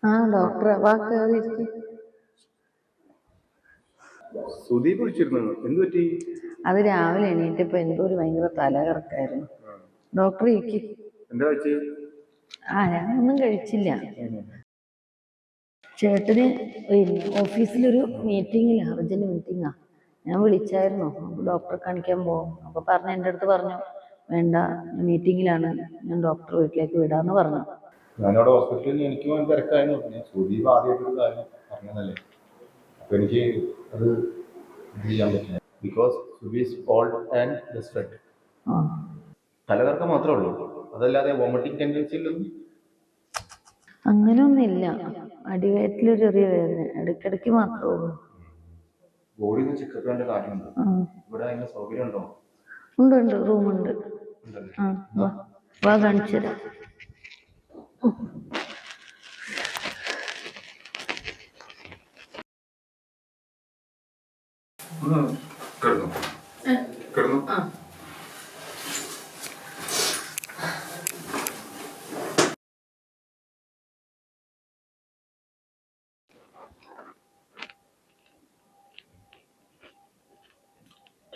ആ ഡോക്ടറെ വാ കയറിയിരിക്കും. സുദീപ് വിളിച്ചിരുന്നു, എന്ത് പറ്റി? അത് രാവിലെ എണീറ്റപ്പോ എന്തോ ഒരു ഭയങ്കര തലകറക്കായിരുന്നു. ഡോക്ടർ എന്താ വെച്ച്? ഞാനൊന്നും കഴിച്ചില്ല. ചേട്ടന് ഓഫീസിലൊരു മീറ്റിങ്ങില്ല, അർജന്റ് മീറ്റിങ്ങാ. ഞാൻ വിളിച്ചായിരുന്നു ഡോക്ടറെ കാണിക്കാൻ പോകും. അപ്പൊ പറഞ്ഞു, എൻ്റെ അടുത്ത് പറഞ്ഞു വേണ്ട, മീറ്റിങ്ങിലാണ്, ഞാൻ ഡോക്ടർ വീട്ടിലേക്ക് വിടാന്ന് പറഞ്ഞു. ഞാനവിടെ ഹോസ്പിറ്റലിൽ എനിക്ക് തിരക്കായിരുന്നു. സുദീപ് ആദ്യമായിട്ടൊരു കാര്യം പറഞ്ഞതല്ലേ, അപ്പൊ എനിക്ക് അത് ചെയ്യാൻ പറ്റില്ല. ബിക്കോസ് സുബീസ് ഓൾഡ് ആൻഡ് ഡിസ്ട്രക്ട്. തലകറക്കം മാത്രമേ ഉള്ളൂ, അതല്ലാതെ വോമിറ്റിംഗ് ടെൻഡൻസി ഇല്ലൊന്നും. അങ്ങനെയൊന്നുമില്ല. അടിവയറ്റിലൊരു ചെറിയ വേദന ഇടയ്ക്കിടയ്ക്ക് മാത്രമേ ഉള്ളൂ. ബോഡി ഒന്ന് ചെക്കപ്പ് ചെയ്യേണ്ട കാര്യമുണ്ട്. ഇവിടെ അതിന് സൗകര്യം ഉണ്ടോ? ഉണ്ട്, റൂമുണ്ട്. വാ കാണിച്ചു തരാം.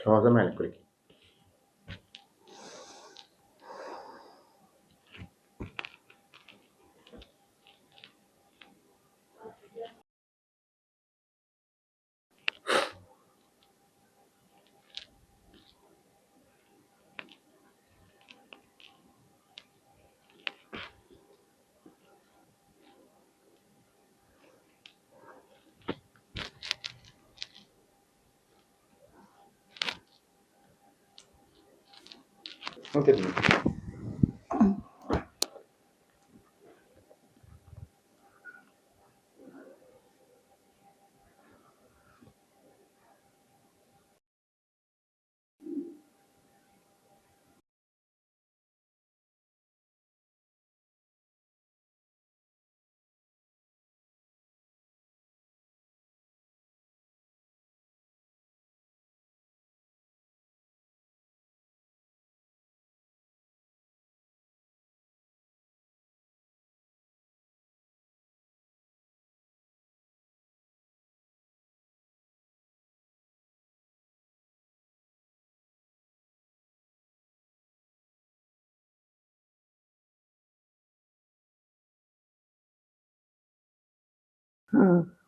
ശ്വാസം മേൽക്കുറിക്ക്. തരുന്നു.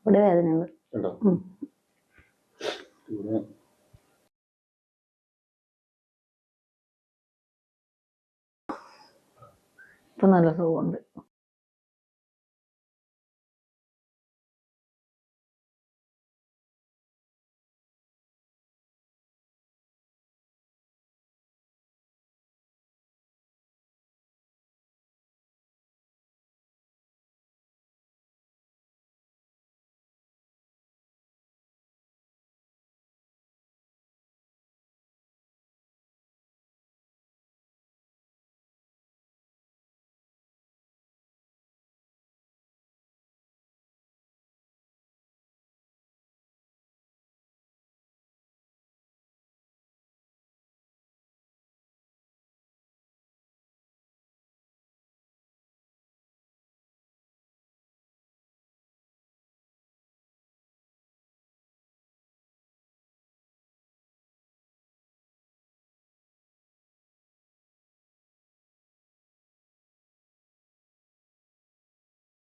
ഇവിടെ വേദനയുണ്ട്. ഇപ്പൊ നല്ല സുഖമുണ്ട്.